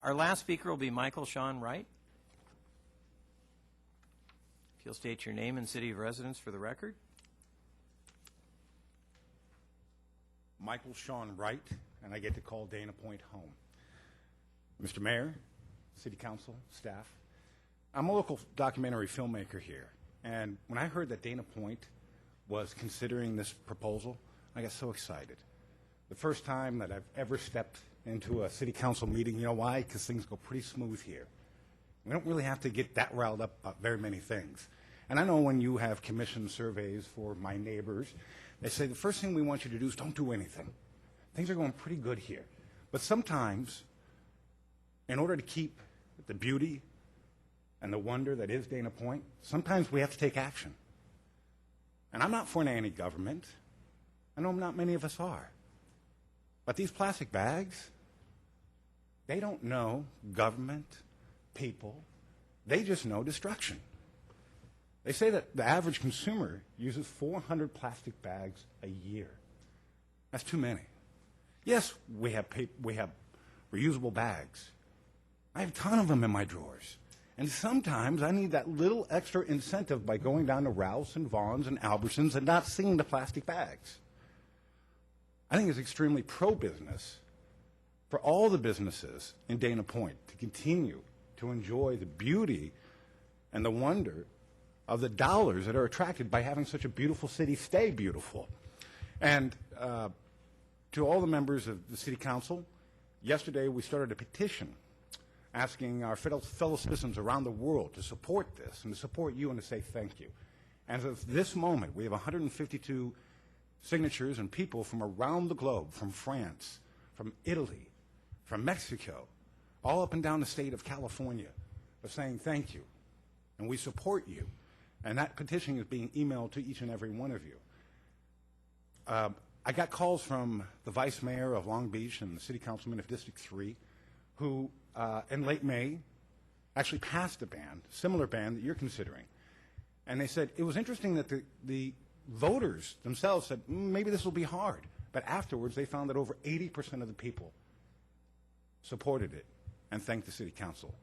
Our last speaker will be Michael Sean Wright. If you'll state your name and city of residence for the record. Michael Sean Wright, and I get to call Dana Point home. Mr. Mayor, City Council, staff, I'm a local documentary filmmaker here, and when I heard that Dana Point was considering this proposal, I got so excited. The first time that I've ever stepped into a city council meeting, you know why? Because things go pretty smooth here. We don't really have to get that riled up about very many things. And I know when you have commission surveys for my neighbors, they say the first thing we want you to do is don't do anything. Things are going pretty good here. But sometimes, in order to keep the beauty and the wonder that is Dana Point, sometimes we have to take action. And I'm not for an anti-government. I know not many of us are. But these plastic bags, they don't know government, people. They just know destruction. They say that the average consumer uses 400 plastic bags a year. That's too many. Yes, we have reusable bags. I have a ton of them in my drawers. And sometimes I need that little extra incentive by going down to Ralph's and Vaughn's and Albertsons and not seeing the plastic bags. I think it's extremely pro-business for all the businesses in Dana Point to continue to enjoy the beauty and the wonder of the dollars that are attracted by having such a beautiful city stay beautiful. And to all the members of the City Council, yesterday we started a petition asking our fellow citizens around the world to support this and to support you and to say thank you. As of this moment, we have 152 signatures and people from around the globe, from France, from Italy, from Mexico, all up and down the state of California, are saying thank you, and we support you. And that petition is being emailed to each and every one of you. I got calls from the vice mayor of Long Beach and the city councilman of District 3 who, in late May, actually passed a ban, similar ban that you're considering. And they said it was interesting that the voters themselves said, maybe this will be hard. But afterwards, they found that over 80% of the people supported it and thanked the city council.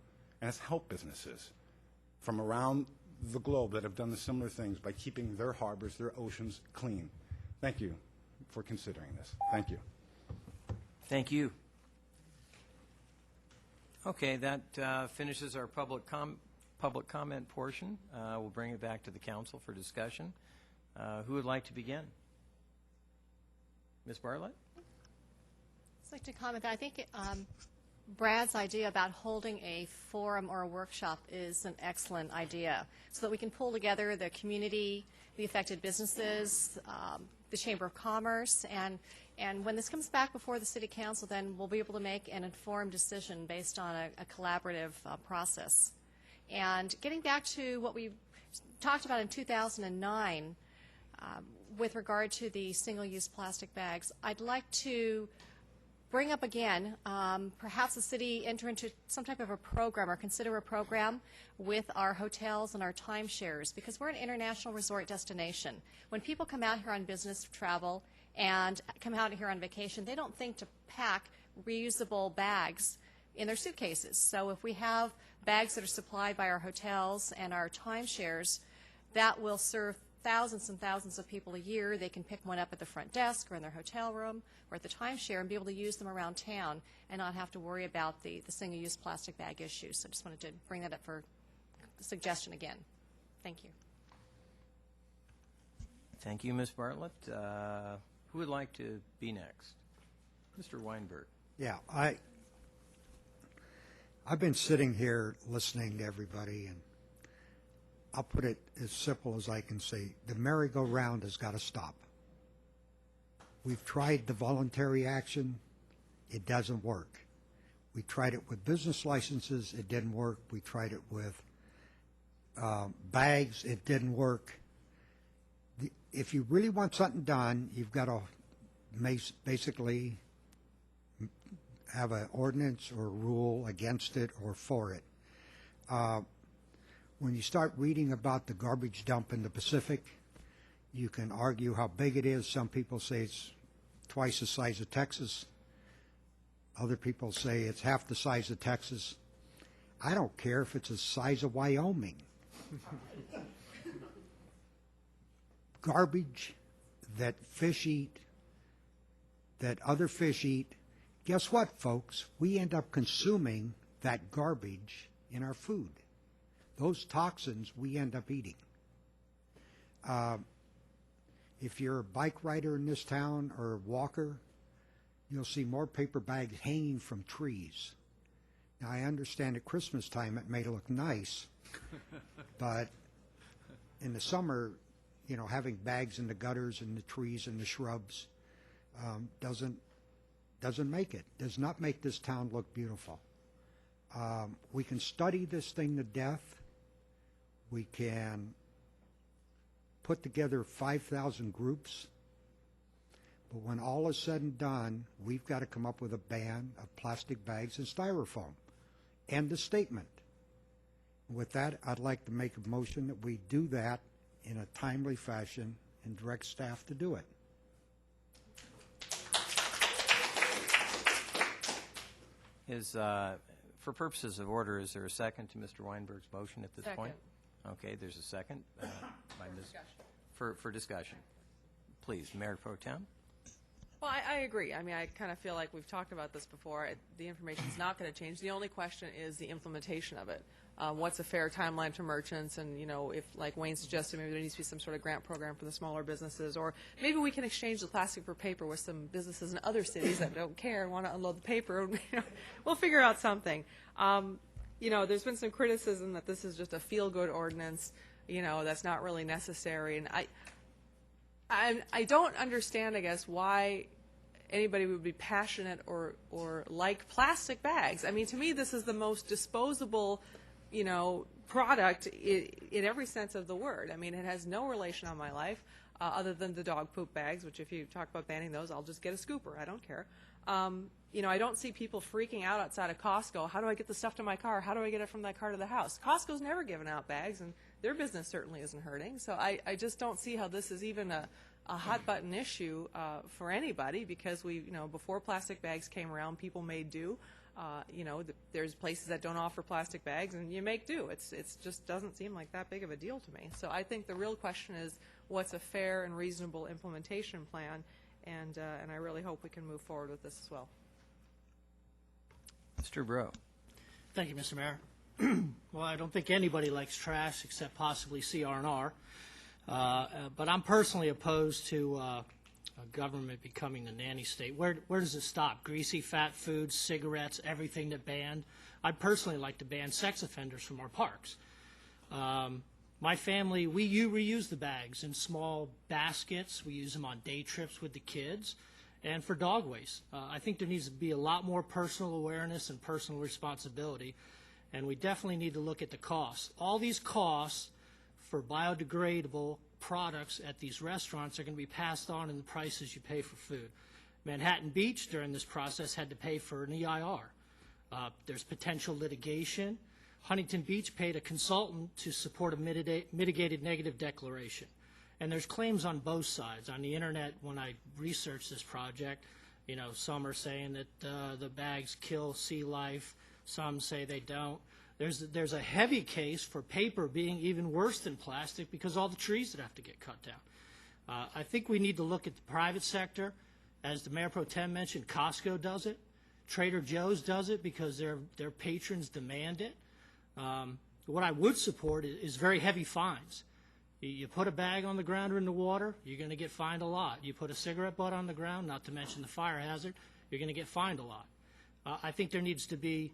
And it's helped businesses from around the globe that have done the similar things by keeping their harbors, their oceans clean. Thank you for considering this. Thank you. Thank you. Okay, that finishes our public comment portion. We'll bring it back to the council for discussion. Who would like to begin? Ms. Bartlett? I'd like to comment that I think Brad's idea about holding a forum or a workshop is an excellent idea so that we can pull together the community, the affected businesses, the Chamber of Commerce, and when this comes back before the City Council, then we'll be able to make an informed decision based on a collaborative process. And getting back to what we talked about in 2009 with regard to the single-use plastic bags, I'd like to bring up again, perhaps the city enter into some type of a program or consider a program with our hotels and our timeshares, because we're an international resort destination. When people come out here on business travel and come out here on vacation, they don't think to pack reusable bags in their suitcases. So if we have bags that are supplied by our hotels and our timeshares, that will serve thousands and thousands of people a year. They can pick one up at the front desk or in their hotel room or at the timeshare and be able to use them around town and not have to worry about the single-use plastic bag issue. So I just wanted to bring that up for suggestion again. Thank you. Thank you, Ms. Bartlett. Who would like to be next? Mr. Weinberg. Yeah, I've been sitting here listening to everybody, and I'll put it as simple as I can say. The merry-go-round has got to stop. We've tried the voluntary action. It doesn't work. We tried it with business licenses. It didn't work. We tried it with bags. It didn't work. If you really want something done, you've got to basically have an ordinance or a rule against it or for it. When you start reading about the garbage dump in the Pacific, you can argue how big it is. Some people say it's twice the size of Texas. Other people say it's half the size of Texas. I don't care if it's the size of Wyoming. Garbage that fish eat, that other fish eat, guess what, folks? We end up consuming that garbage in our food. Those toxins we end up eating. If you're a bike rider in this town or a walker, you'll see more paper bags hanging from trees. Now, I understand at Christmas time it may look nice, but in the summer, you know, having bags in the gutters and the trees and the shrubs doesn't make it, does not make this town look beautiful. We can study this thing to death. We can put together 5,000 groups. But when all is said and done, we've got to come up with a ban of plastic bags and styrofoam. End the statement. With that, I'd like to make a motion that we do that in a timely fashion and direct staff to do it. For purposes of order, is there a second to Mr. Weinberg's motion at this point? Okay, there's a second by Ms. For discussion. Please, Mayor Pro Tem. Well, I agree. I mean, I kind of feel like we've talked about this before. The information's not going to change. The only question is the implementation of it. What's a fair timeline to merchants? And, you know, if, like Wayne suggested, maybe there needs to be some sort of grant program for the smaller businesses. Or maybe we can exchange the plastic for paper with some businesses in other cities that don't care and want to unload the paper. We'll figure out something. You know, there's been some criticism that this is just a feel-good ordinance, you know, that's not really necessary. And I don't understand, I guess, why anybody would be passionate or like plastic bags. I mean, to me, this is the most disposable, you know, product in every sense of the word. I mean, it has no relation on my life other than the dog poop bags, which if you talk about banning those, I'll just get a scooper. I don't care. You know, I don't see people freaking out outside of Costco. How do I get the stuff to my car? How do I get it from that car to the house? Costco's never given out bags, and their business certainly isn't hurting. So I just don't see how this is even a hot button issue for anybody, because we, you know, before plastic bags came around, people made do. You know, there's places that don't offer plastic bags, and you make do. It's just doesn't seem like that big of a deal to me. So I think the real question is, what's a fair and reasonable implementation plan? And I really hope we can move forward with this as well. Mr. Bro. Thank you, Mr. Mayor. Well, I don't think anybody likes trash except possibly CR&R. But I'm personally opposed to a government becoming the nanny state. Where does it stop? Greasy, fat foods, cigarettes, everything that banned? I'd personally like to ban sex offenders from our parks. My family, we reuse the bags in small baskets. We use them on day trips with the kids and for dog waste. I think there needs to be a lot more personal awareness and personal responsibility, and we definitely need to look at the costs. All these costs for biodegradable products at these restaurants are going to be passed on in the prices you pay for food. Manhattan Beach, during this process, had to pay for an EIR. There's potential litigation. Huntington Beach paid a consultant to support a mitigated negative declaration. And there's claims on both sides. On the internet, when I researched this project, you know, some are saying that the bags kill sea life. Some say they don't. There's a heavy case for paper being even worse than plastic because all the trees that have to get cut down. I think we need to look at the private sector. As the Mayor Pro Tem mentioned, Costco does it. Trader Joe's does it because their patrons demand it. What I would support is very heavy fines. You put a bag on the ground or in the water, you're going to get fined a lot. You put a cigarette butt on the ground, not to mention the fire hazard, you're going to get fined a lot. I think there needs to be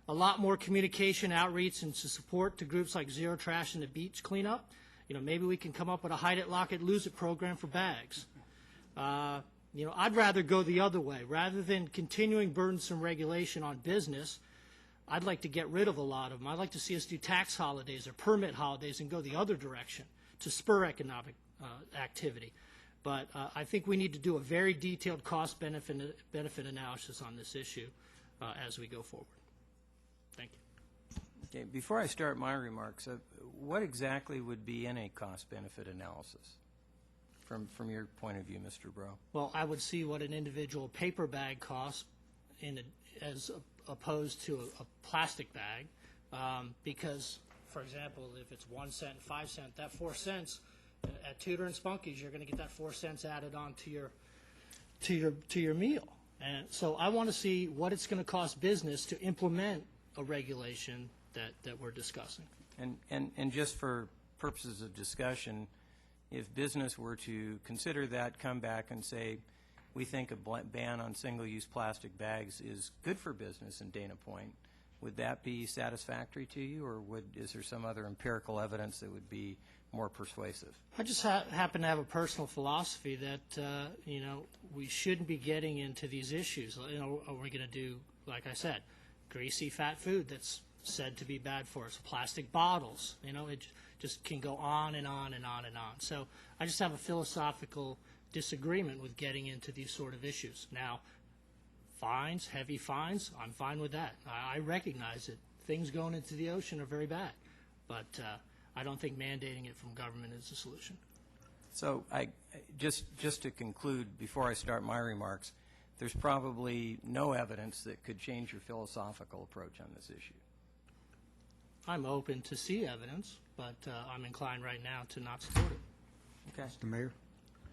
a lot more communication, outreach, and to support to groups like Zero Trash and the Beach Cleanup. You know, maybe we can come up with a hide it, lock it, lose it program for bags. You know, I'd rather go the other way. Rather than continuing burdensome regulation on business, I'd like to get rid of a lot of them. I'd like to see us do tax holidays or permit holidays and go the other direction to spur economic activity. But I think we need to do a very detailed cost-benefit analysis on this issue as we go forward. Thank you. Okay, before I start my remarks, what exactly would be in a cost-benefit analysis from your point of view, Mr. Bro? Well, I would see what an individual paper bag costs as opposed to a plastic bag, because, for example, if it's 1 cent, 5 cent, that 4 cents at Tudor and Spunky's, you're going to get that 4 cents added on to your meal. And so I want to see what it's going to cost business to implement a regulation that we're discussing. And just for purposes of discussion, if business were to consider that, come back and say, we think a ban on single-use plastic bags is good for business in Dana Point, would that be satisfactory to you, or is there some other empirical evidence that would be more persuasive? I just happen to have a personal philosophy that, we shouldn't be getting into these issues. Are we going to do, like I said, greasy, fat food that's said to be bad for us, plastic bottles, it just can go on and on and on and on. So I just have a philosophical disagreement with getting into these sort of issues. Now, fines, heavy fines, I'm fine with that. I recognize that things going into the ocean are very bad, but I don't think mandating it from government is the solution. So just to conclude, before I start my remarks, there's probably no evidence that could change your philosophical approach on this issue. I'm open to see evidence, but I'm inclined right now to not support it. Okay. Mr. Mayor?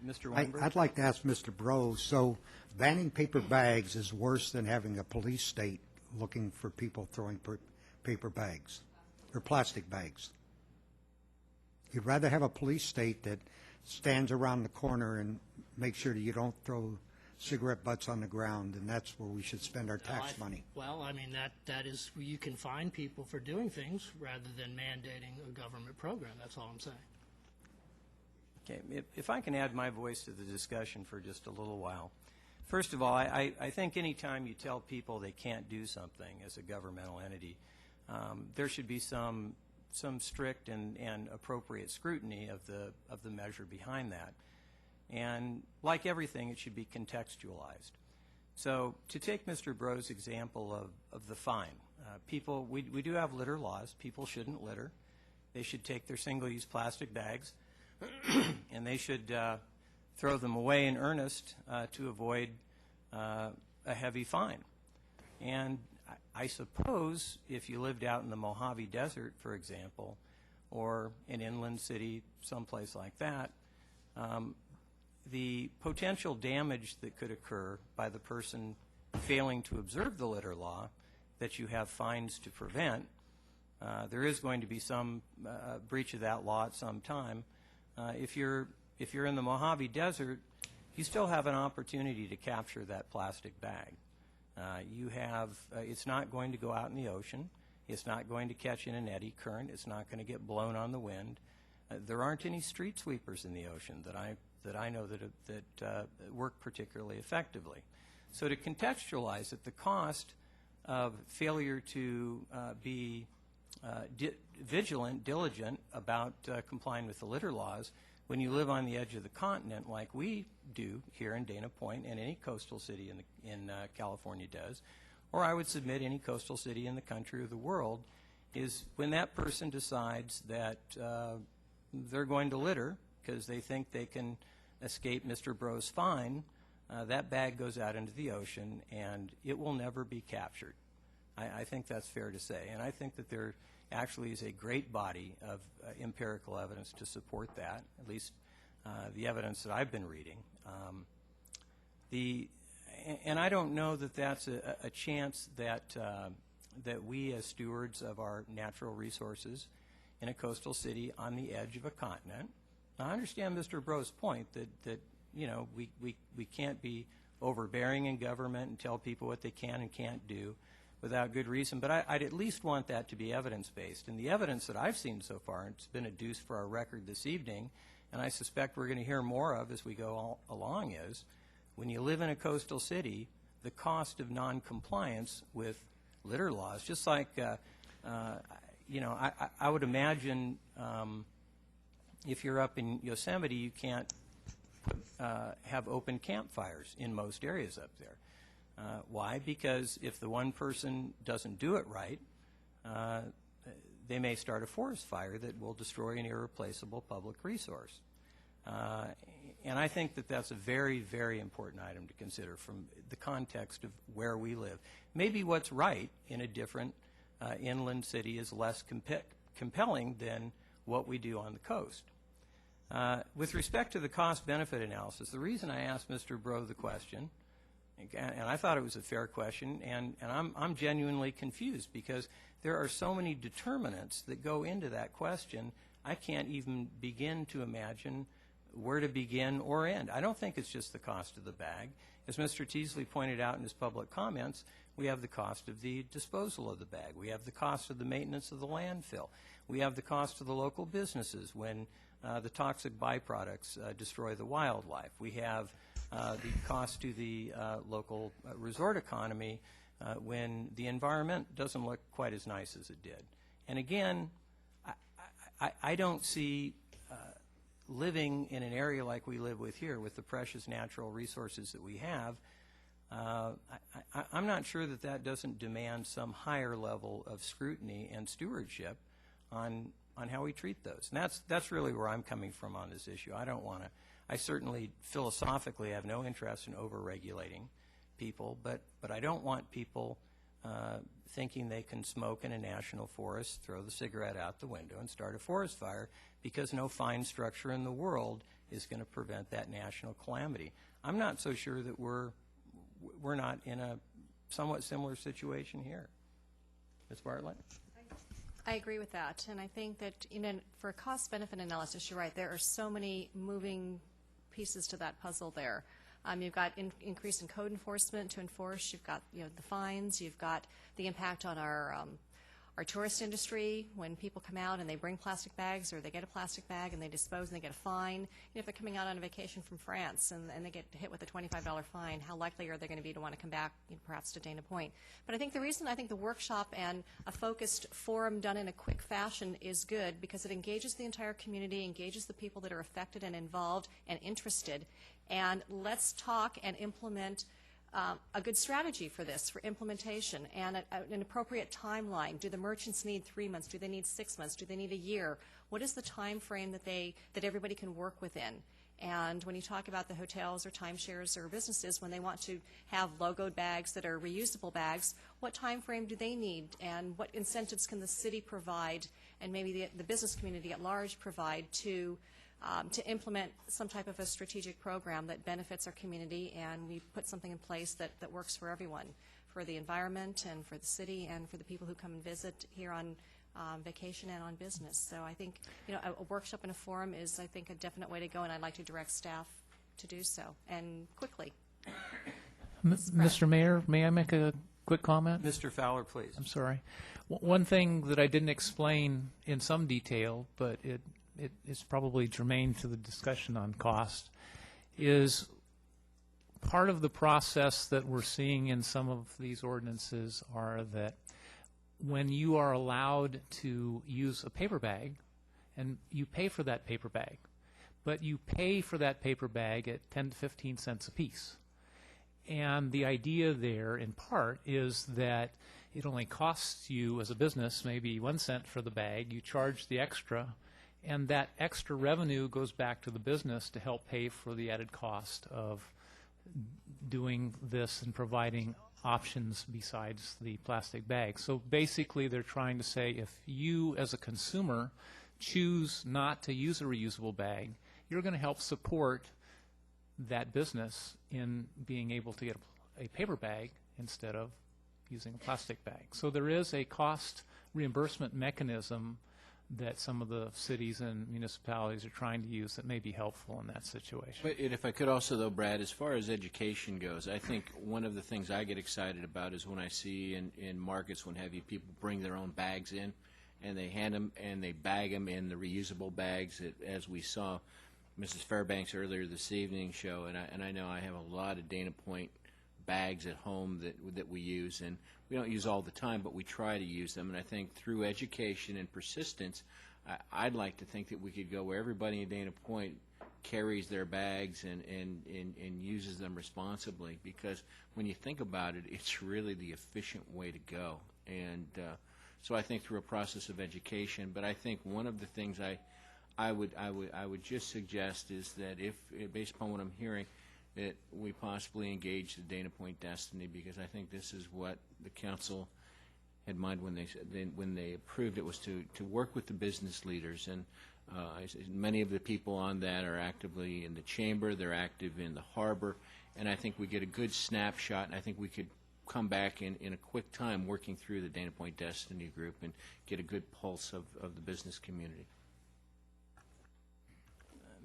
Mr. Weinberg? I'd like to ask Mr. Bro, so banning paper bags is worse than having a police state looking for people throwing paper bags or plastic bags. You'd rather have a police state that stands around the corner and makes sure that you don't throw cigarette butts on the ground, and that's where we should spend our tax money. Well, I mean, that is, you can fine people for doing things rather than mandating a government program. That's all I'm saying. Okay, if I can add my voice to the discussion for just a little while. First of all, I think any time you tell people they can't do something as a governmental entity, there should be some strict and appropriate scrutiny of the measure behind that. And like everything, it should be contextualized. So to take Mr. Bro's example of the fine, we do have litter laws. People shouldn't litter. They should take their single-use plastic bags and they should throw them away in earnest to avoid a heavy fine. And I suppose if you lived out in the Mojave Desert, for example, or an inland city, someplace like that, the potential damage that could occur by the person failing to observe the litter law that you have fines to prevent, there is going to be some breach of that law at some time. If you're in the Mojave Desert, you still have an opportunity to capture that plastic bag. It's not going to go out in the ocean. It's not going to catch in an eddy current. It's not going to get blown on the wind. There aren't any street sweepers in the ocean that I know that work particularly effectively. So to contextualize it, the cost of failure to be vigilant, diligent about complying with the litter laws when you live on the edge of the continent like we do here in Dana Point and any coastal city in California does, or I would submit any coastal city in the country or the world, is when that person decides that they're going to litter because they think they can escape Mr. Bro's fine, that bag goes out into the ocean and it will never be captured. I think that's fair to say, and I think that there actually is a great body of empirical evidence to support that, at least the evidence that I've been reading. And I don't know that that's a chance that we as stewards of our natural resources in a coastal city on the edge of a continent. Now, I understand Mr. Bro's point that we can't be overbearing in government and tell people what they can and can't do without good reason, but I'd at least want that to be evidence-based. And the evidence that I've seen so far, and it's been adduced for our record this evening, and I suspect we're going to hear more of as we go along, is when you live in a coastal city, the cost of noncompliance with litter laws, just like, I would imagine if you're up in Yosemite, you can't have open campfires in most areas up there. Why? Because if the one person doesn't do it right, they may start a forest fire that will destroy an irreplaceable public resource. And I think that that's a very, very important item to consider from the context of where we live. Maybe what's right in a different inland city is less compelling than what we do on the coast. With respect to the cost-benefit analysis, the reason I asked Mr. Bro the question, and I thought it was a fair question, and I'm genuinely confused because there are so many determinants that go into that question, I can't even begin to imagine where to begin or end. I don't think it's just the cost of the bag. As Mr. Teasley pointed out in his public comments, we have the cost of the disposal of the bag. We have the cost of the maintenance of the landfill. We have the cost of the local businesses when the toxic byproducts destroy the wildlife. We have the cost to the local resort economy when the environment doesn't look quite as nice as it did. And again, I don't see living in an area like we live with here with the precious natural resources that we have, I'm not sure that that doesn't demand some higher level of scrutiny and stewardship on how we treat those. And that's really where I'm coming from on this issue. I certainly philosophically have no interest in over-regulating people, but I don't want people thinking they can smoke in a national forest, throw the cigarette out the window, and start a forest fire because no fine structure in the world is going to prevent that national calamity. I'm not so sure that we're not in a somewhat similar situation here. Ms. Bartlett? I agree with that, and I think that for a cost-benefit analysis, you're right. There are so many moving pieces to that puzzle there. You've got increase in code enforcement to enforce. You've got the fines. You've got the impact on our tourist industry when people come out and they bring plastic bags or they get a plastic bag and they dispose and they get a fine. If they're coming out on a vacation from France and they get hit with a $25 fine, how likely are they going to be to want to come back, perhaps to Dana Point? But I think the reason I think the workshop and a focused forum done in a quick fashion is good because it engages the entire community, engages the people that are affected and involved and interested, and let's talk and implement a good strategy for this, for implementation, and an appropriate timeline. Do the merchants need 3 months? Do they need 6 months? Do they need a year? What is the time frame that everybody can work within? And when you talk about the hotels or timeshares or businesses, when they want to have logoed bags that are reusable bags, what time frame do they need? And what incentives can the city provide, and maybe the business community at large provide to implement some type of a strategic program that benefits our community, and we put something in place that works for everyone, for the environment and for the city and for the people who come and visit here on vacation and on business. So I think a workshop and a forum is, I think, a definite way to go, and I'd like to direct staff to do so, and quickly. Mr. Mayor, may I make a quick comment? Mr. Fowler, please. I'm sorry. One thing that I didn't explain in some detail, but it is probably germane to the discussion on cost, is part of the process that we're seeing in some of these ordinances are that when you are allowed to use a paper bag, and you pay for that paper bag, but you pay for that paper bag at 10 to 15 cents a piece. And the idea there, in part, is that it only costs you as a business maybe 1 cent for the bag. You charge the extra, and that extra revenue goes back to the business to help pay for the added cost of doing this and providing options besides the plastic bag. So basically they're trying to say if you as a consumer choose not to use a reusable bag, you're going to help support that business in being able to get a paper bag instead of using a plastic bag. So there is a cost reimbursement mechanism that some of the cities and municipalities are trying to use that may be helpful in that situation. But if I could also, though, Brad, as far as education goes, I think one of the things I get excited about is when I see in markets when people bring their own bags in, and they hand them and they bag them in the reusable bags, as we saw Mrs. Fairbanks earlier this evening show, and I know I have a lot of Dana Point bags at home that we use, and we don't use all the time, but we try to use them. And I think through education and persistence, I'd like to think that we could go where everybody in Dana Point carries their bags and uses them responsibly, because when you think about it, it's really the efficient way to go. And so I think through a process of education, but I think one of the things I would just suggest is that if, based upon what I'm hearing, that we possibly engage the Dana Point Destiny, because I think this is what the council had in mind when they approved it, was to work with the business leaders. And many of the people on that are actively in the chamber, they're active in the harbor, and I think we get a good snapshot, and I think we could come back in a quick time working through the Dana Point Destiny group and get a good pulse of the business community.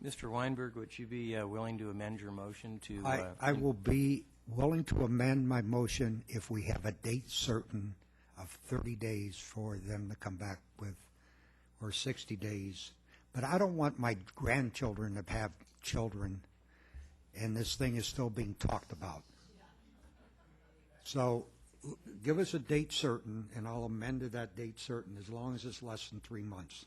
Mr. Weinberg, would you be willing to amend your motion to? I will be willing to amend my motion if we have a date certain of 30 days for them to come back with, or 60 days. But I don't want my grandchildren to have children, and this thing is still being talked about. So give us a date certain, and I'll amend to that date certain as long as it's less than 3 months.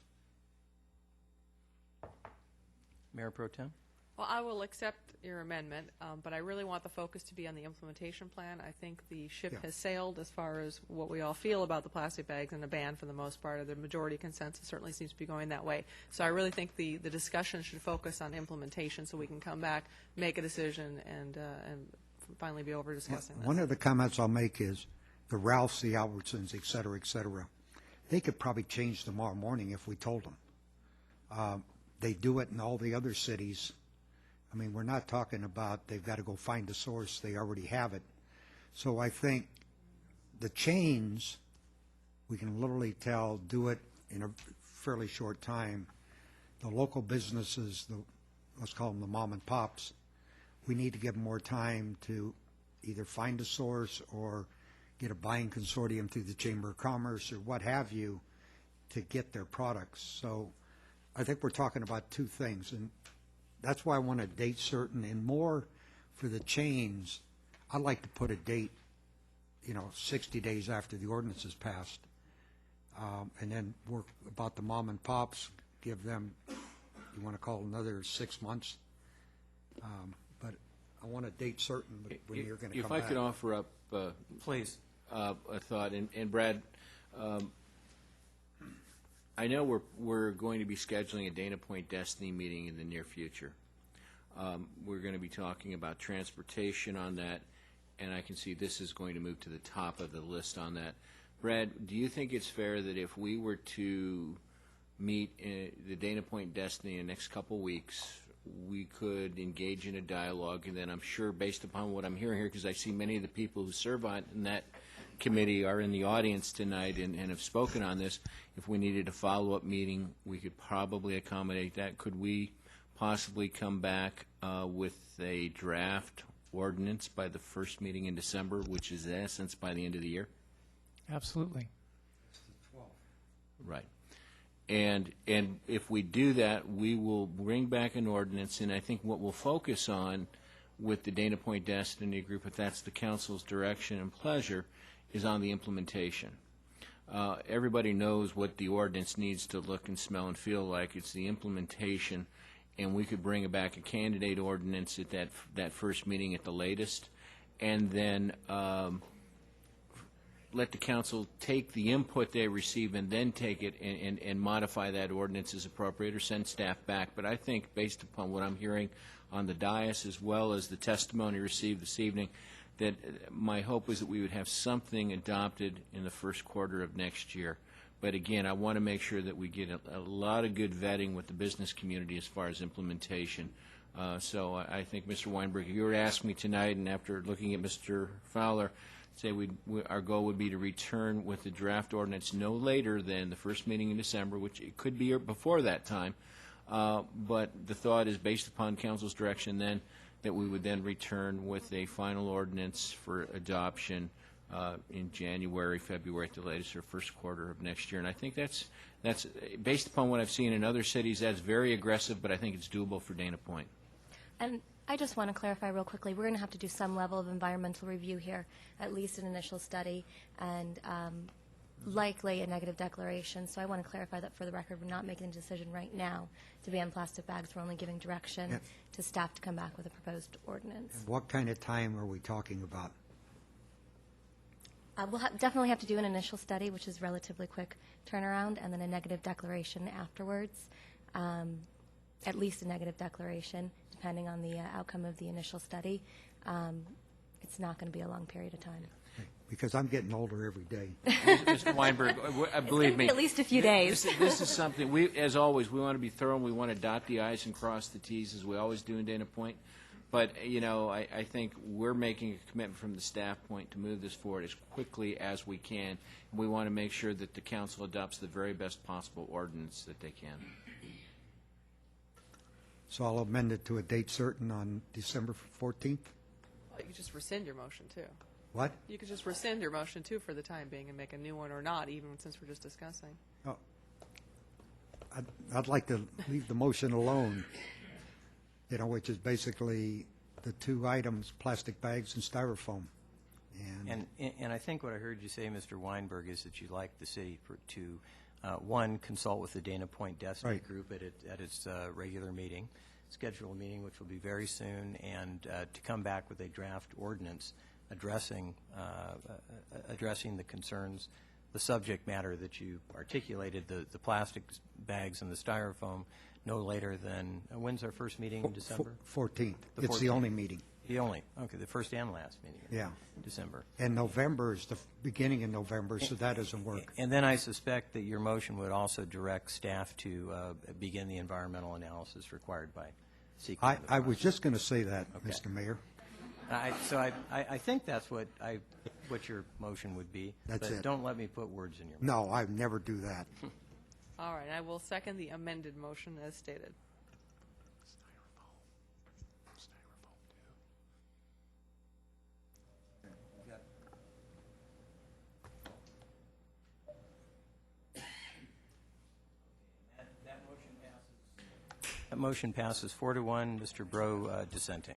Mayor Pro Tem? Well, I will accept your amendment, but I really want the focus to be on the implementation plan. I think the ship Yeah. has sailed as far as what we all feel about the plastic bags and the ban for the most part. The majority consensus certainly seems to be going that way. So I really think the discussion should focus on implementation so we can come back, make a decision, and finally be over discussing this. One of the comments I'll make is the Ralphs, the Albertsons, et cetera, they could probably change tomorrow morning if we told them. They do it in all the other cities. I mean, we're not talking about they've got to go find the source. They already have it. So I think the chains, we can literally do it in a fairly short time. The local businesses, let's call them the mom and pops, we need to give them more time to either find a source or get a buying consortium through the Chamber of Commerce or what have you to get their products. So I think we're talking about two things, and that's why I want a date certain. And more for the chains, I'd like to put a date, 60 days after the ordinance is passed, and then work about the mom and pops, give them, you want to call it another 6 months. But I want a date certain when you're going to come If back. I could offer up Please. a thought, and Brad, I know we're going to be scheduling a Dana Point Destiny meeting in the near future. We're going to be talking about transportation on that, and I can see this is going to move to the top of the list on that. Brad, do you think it's fair that if we were to meet the Dana Point Destiny in the next couple weeks, we could engage in a dialogue, and then I'm sure, based upon what I'm hearing here, because I see many of the people who serve on in that committee are in the audience tonight and have spoken on this, if we needed a follow-up meeting, we could probably accommodate that. Could we possibly come back with a draft ordinance by the first meeting in December, which is in essence by the end of the year? Absolutely. Right. And if we do that, we will bring back an ordinance, and I think what we'll focus on with the Dana Point Destiny Group, if that's the council's direction and pleasure, is on the implementation. Everybody knows what the ordinance needs to look and smell and feel like. It's the implementation, and we could bring back a candidate ordinance at that first meeting at the latest, and then let the council take the input they receive and then take it and modify that ordinance as appropriate or send staff back. But I think, based upon what I'm hearing on the dais as well as the testimony received this evening, that my hope is that we would have something adopted in the first quarter of next year. But again, I want to make sure that we get a lot of good vetting with the business community as far as implementation. So I think, Mr. Weinberg, if you were to ask me tonight, and after looking at Mr. Fowler, say our goal would be to return with the draft ordinance no later than the first meeting in December, which it could be before that time. But the thought is, based upon council's direction then, that we would then return with a final ordinance for adoption in January, February at the latest, or first quarter of next year. And I think that's based upon what I've seen in other cities, that's very aggressive, but I think it's doable for Dana Point. And I just want to clarify real quickly, we're going to have to do some level of environmental review here, at least an initial study, and likely a negative declaration. So I want to clarify that for the record, we're not making a decision right now to ban plastic bags. We're only giving direction to staff to come back with a proposed ordinance. And what kind of time are we talking about? We'll definitely have to do an initial study, which is relatively quick turnaround, and then a negative declaration afterwards. at least a negative declaration, depending on the outcome of the initial study. It's not going to be a long period of time. Because I'm getting older every day. Mr. Weinberg, believe me. At least a few days. This is something, as always, we want to be thorough, and we want to dot the i's and cross the t's, as we always do in Dana Point. But, I think we're making a commitment from the staff point to move this forward as quickly as we can. We want to make sure that the council adopts the very best possible ordinance that they can. So I'll amend it to a date certain on December 14th. Well, you could just rescind your motion, too. What? You could just rescind your motion, too, for the time being and make a new one or not, even since we're just discussing. Oh, I'd like to leave the motion alone, which is basically the two items, plastic bags and styrofoam. And I think what I heard you say, Mr. Weinberg, is that you'd like the city to, one, consult with the Dana Point Destiny Right. Group at its regular meeting, schedule a meeting, which will be very soon, and to come back with a draft ordinance addressing the concerns, the subject matter that you articulated, the plastic bags and the styrofoam, no later than, when's our first meeting in December? 14th. The It's the 14th. only meeting. The first and last meeting in Yeah. December. And November is the beginning of November, so that doesn't work. And then I suspect that your motion would also direct staff to begin the environmental analysis required by CTY. I was just going to say that, Okay. Mr. Mayor. I think that's what your motion would be. That's but it. Don't let me put words in your mouth. No, I never do that. All right, I will second the amended motion as stated. That motion passes 4-1. Mr. Bro dissenting.